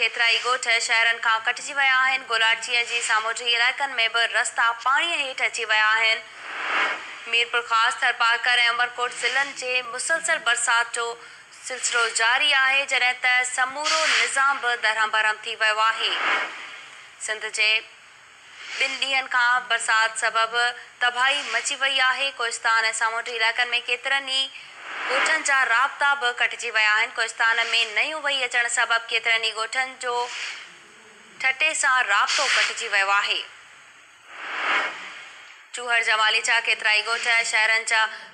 केतिरा ई ॻोठ शहरनि खां कटिजी विया आहिनि। गोलाचीअ जी सामूंडी इलाइक़नि में बि रस्ता पाणीअ हेठि अची विया आहिनि। मीरपुर ख़ासि थरपारकर ऐं अमरकोट ज़िलनि जे मुसलसल बरसाति जो सिलसिलो जारी आहे, जॾहिं त समूरो निज़ाम बि दरहम भरम थी वियो आहे। सिंध जे 2 ॾींहनि खां बरसाति सबबि तबाही मची वई आहे। कोहिस्तान ऐं सामूंडी इलाइक़नि में केतिरनि ई ॻोठनि जा राब्ता बि कटिजी विया आहिनि। कोहिस्तान में नयूं वही अचण सबबि केतिरनि ई ॻोठनि जो ठटे सां राब्तो कटिजी वियो आहे। चूहर जमाली जा केतिरा ई ॻोठ शहरनि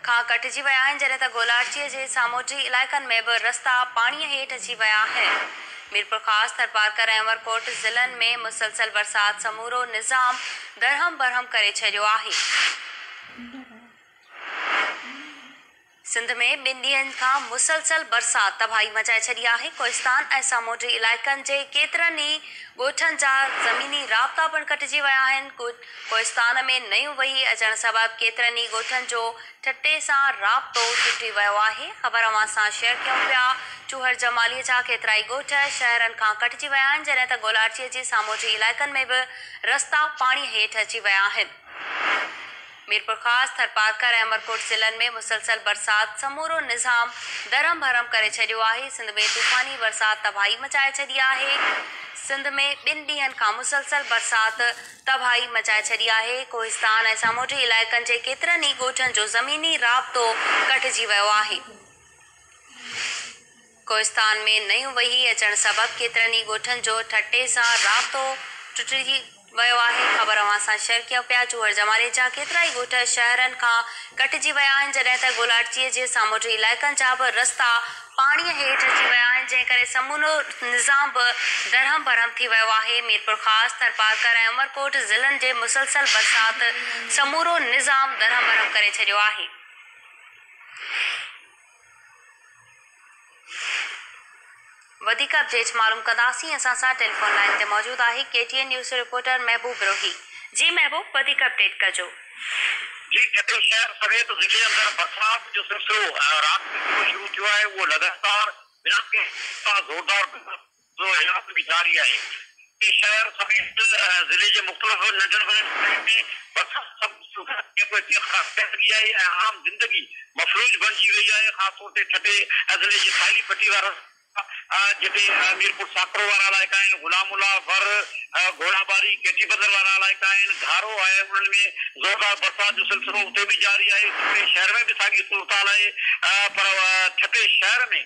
खां कटिजी विया आहिनि, जॾहिं त गोलाचीअ जे सामूंडी इलाइक़नि में बि रस्ता पाणीअ हेठि अची विया आहिनि। मीरपुर ख़ासि थरपारकर ऐं अमरकोट ज़िलनि में मुसलसल बरसाति समूरो निज़ाम दरहम बरहम करे छॾियो आहे। सिंध में 2 ॾींहनि खां मुसलसल बरसाति तबाही मचाए छॾी आहे। कोहिस्तान ऐं सामूंडी इलाइक़नि जे केतिरनि ई ॻोठनि जा ज़मीनी राब्ता पिणु कटिजी विया आहिनि। कोहिस्तान में नयूं वही अचण सबबि केतिरनि ई ॻोठनि जो ठटे सां राब्तो टुटी वियो आहे। ख़बर अवां सां शेयर कयूं पिया। चूहर जमालीअ जा केतिरा ई ॻोठ शहरनि खां कटिजी विया आहिनि, जॾहिं त गोलाचीअ जे सामूंडी इलाइक़नि में बि रस्ता पाणीअ हेठि अची विया आहिनि। मीरपुर ख़ासि थरपारकर ऐं अमरकोट ज़िलनि में मुसलसल बरसाति समूरो निज़ाम दरहम भरम करे छॾियो आहे। सिंध में तूफ़ानी बरसाति तबाही मचाए छॾी आहे। सिंध में 2 ॾींहनि खां मुसलसल बरसाति तबाही मचाए छॾी आहे। कोहिस्तान ऐं सामूंडी इलाइक़नि जे केतिरनि ई ॻोठनि जो ज़मीनी राब्तो कटिजी वियो आहे। कोहिस्तान में नयूं वही अचण सबबि केतिरनि ई ॻोठनि जो ठटे सां राब्तो टुटिजी वियो आहे। ख़बर अवां सां शेयर कयूं पिया। चूहर जमाली जा केतिरा ई ॻोठ शहरनि खां कटिजी विया आहिनि, जॾहिं त गोलाचीअ जे सामूंडी इलाइक़नि जा बि रस्ता पाणीअ हेठि अची विया आहिनि, जंहिं करे समूरो निज़ाम बि दरहम भरम थी वियो आहे। मीरपुर ख़ासि थरपारकर ऐं अमरकोट ज़िलनि जे मुसलसल बरसाति समूरो निज़ाम दरहम भरम करे छॾियो आहे। वधीक अपडेट्स मालूम कंदासीं। असां सां टेलीफोन लाइन ते मौजूदु आहे KTN न्यूज़ रिपोर्टर महबूब रोही। जी महबूब, वधीक अपडेट कजो। जी, केतिरो शहर समेत ज़िले अंदरि बरसाति जो सिलसिलो राति में शुरू थियो आहे। उहो लगातार बिना कंहिं ज़ोरदार जो बि जारी आहे। शहर समेत ज़िले जे मुख़्तलिफ़ नंढनि वॾनि में बरसाति आम ज़िंदगी मफलूज बणिजी वई आहे। ख़ासि तौर ते ठटे ज़िले जी साहिली पट्टी वारा जिते मीरपुर साकरो वारा इलाइक़ा आहिनि, गुलामुला वर घोड़ाबारी केटी बंदर वारा इलाइक़ा आहिनि, घारो आहे, उन्हनि में ज़ोरदार बरसाति जो सिलसिलो उते बि जारी आहे। शहर में बि साॻी सूरत हाल आहे, पर ठटे शहर में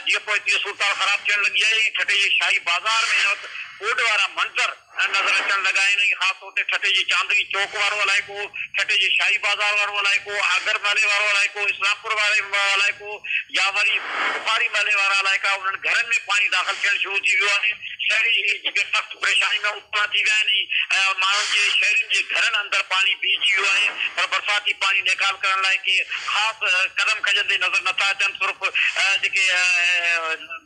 जीअं पोइ तीअं सूरत हाल ख़राब थियण लॻी आहे। ठटे जे शाही बाज़ार में हिन वक़्तु कोड वारा मंज़र नज़र अचण लॻा आहिनि। ख़ासि तौर ते ठटे जे चांदनी चौक वारो इलाइक़ो, ठटे जे शाही बाज़ार वारो इलाइक़ो, आगर माले वारो इलाइक़ो, इस्लामपुर वारे इलाइक़ो, या वरी बुखारी माले वारा इलाइक़ा, उन्हनि घरनि में पाणी दाख़िल थियणु शुरू थी वियो आहे। शहरी जेके सख़्तु परेशानी में मुब्तला थी विया आहिनि। माण्हुनि जे शहरनि जे घरनि अंदरि पाणी बीहजी वियो आहे, पर बरसाती पाणी निकाल करण लाइ के ख़ासि कदम खजंदे नज़र नथा अचनि। सिर्फ़ु जेके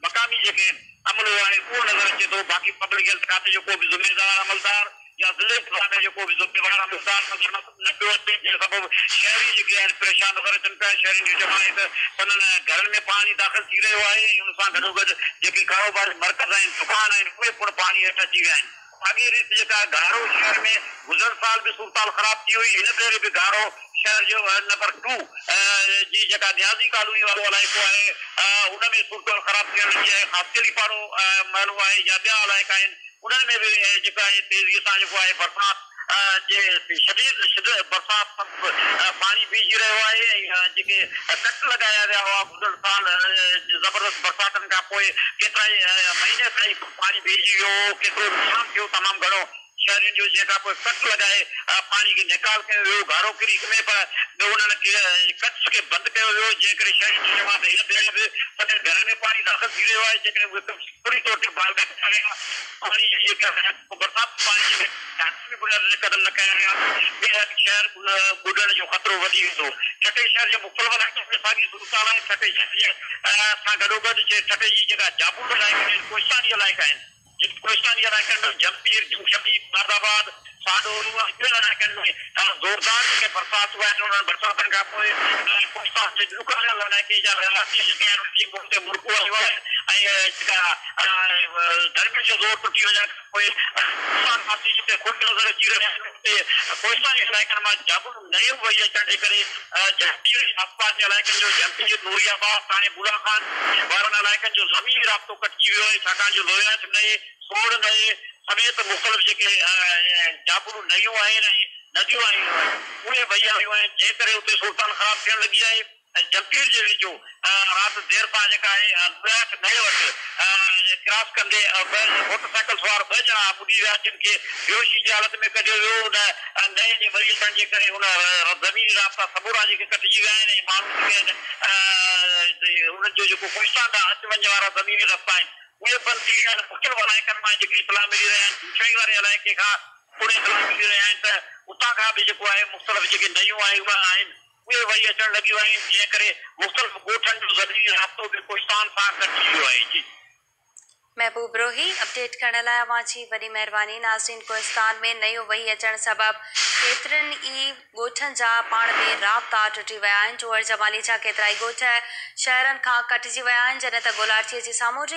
मक़ामी जेके अमलो आहे उहो नज़र अचे थो। बाक़ी पब्लिक हेल्थ खाते जो को बि ज़िम्मेदार अमलदार या ज़िले में जो को बि ज़िम्मेदार अमलदार नज़र न पियो अचे, जंहिं सबबि शहरी जेके आहिनि परेशान नज़र अचनि पिया। शहरियुनि जी जमायत उन्हनि घरनि में पाणी दाख़िल थी रहियो आहे। हुन सां गॾोगॾु जेके कारोबारी मर्कज़ आहिनि, दुकान आहिनि, उहे पिणु पाणी हेठि अची विया आहिनि। साॻी रीति जेका घारो शहर में गुज़र साल बि सूरत हाल ख़राब थी हुई, हिन भेरे बि घारो शहर जो नंबर 2 जी जेका न्याज़ी कॉलोनी वारो इलाइक़ो आहे उन में सूरत हाल ख़राब थियण लॻी आहे। ख़ासि पाड़ो महलो आहे या ॿिया इलाइक़ा आहिनि, उन्हनि में बि जेका आहे तेज़ीअ सां जेको आहे बरसाति जे शदीद बरसाति पाणी बीहजी रहियो आहे। ऐं जेके कट लॻाया विया हुआ गुज़र साल ज़बरदस्त बरसातुनि खां पोइ केतिरा ई महीने ताईं पाणी बीहजी वियो। केतिरो नुक़सानु थियो तमामु घणो। शहरियुनि जो जेका कोई कट लॻाए पाणी खे निकाल कयो वियो घारो क्रीक में, पर उन्हनि कट्स खे बंदि कयो वियो, जंहिं करे शहरियुनि जी जमात हिन भेरे बि सॼे घर में पाणी दाख़िल थी रहियो आहे। जेकॾहिं उहे पूरी तौर ते पाणी जेका बरसाति पाणी कदम न कया विया, शहर ॿुॾण जो ख़तरो वधी वेंदो। ठटे शहर जे मुख़्तलिफ़ इलाइक़नि में साॻी सूरत हाल आहे। ठटे शहर सां गॾोगॾु ठटे जी जेका जाबुल इलाइक़ा आहिनि, कोहिस्तानी इलाइक़ा आहिनि, कोहिस्तानी इलाइक़नि में जमशेद, मुनादाबाद, साडो इलाइक़नि में ज़ोरदार जेके बरसाति हुआ आहिनि उन्हनि बरसातनि खां पोइ कोस्तान जे ॾुकायल इलाइक़े जा रहवासी जेके आहिनि उन्हनि जी मुल्क ते मुल्क वियो आहे ऐं जेका गर्मी जो ज़ोर टुटी वञण खां पोइ वासी जिते खुद नज़र अची रहिया आहिनि उते कोस्तानी इलाइक़नि मां जाबुल नयूं वही अचण जे करे जहपी आसपास जे इलाइक़नि जो जहपी नूरियाबाद हाणे बुलाखान वारनि इलाइक़नि जो ज़मीनी राब्तो कटिजी वियो आहे छाकाणि जो लोहियांस नए सोड़ नए समेत मुख़्तलिफ़ जेके जाबुल नयूं आहिनि ऐं नदियूं आहिनि उहे वही आयूं आहिनि जंहिं करे उते सूरतान ख़राब थियण लॻी आहे जमपीर जे वेझो राति देरि सां जेका आहे लोहियांस नए वटि क्रॉस कंदे मोटरसाइकिल सवार 2 ॼणा ॿुॾी विया जिन खे बेहोशी जी हालत में कढियो वियो उन नए जे वरी अचण जे करे उन ज़मीनी राब्ता समूरा जेके कटिजी विया आहिनि ऐं माण्हू जेके आहिनि उन्हनि जो जेको कोस्तान ॾांहुं अच वञ वारा ज़मीनी रस्ता आहिनि उहे बंदि थी विया आहिनि मुख़्तलिफ़ इलाइक़नि मां जेके इतला मिली रहिया आहिनि दूसरे वारे इलाइक़े खां पुणे इतला मिली रहिया आहिनि त उतां खां बि जेको आहे मुख़्तलिफ़ जेके नयूं आहिनि उहे वही अचण लॻियूं आहिनि जंहिं करे मुख़्तलिफ़ ॻोठनि जो ज़मीनी राब्तो बि कोस्तान सां कटिजी वियो आहे जी। महबूब रोही अपडेट करण लाइ अवां जी वॾी महिरबानी। नाज़रीन, कोहिस्तान में नयो वही अचण सबबि केतिरनि ई ॻोठनि जा पाण में राब्ता टुटी विया आहिनि। जोहर जमाली जा केतिरा ई ॻोठ शहरनि खां कटिजी विया आहिनि जॾहिं त गोलार्चीअ जी सामूंडी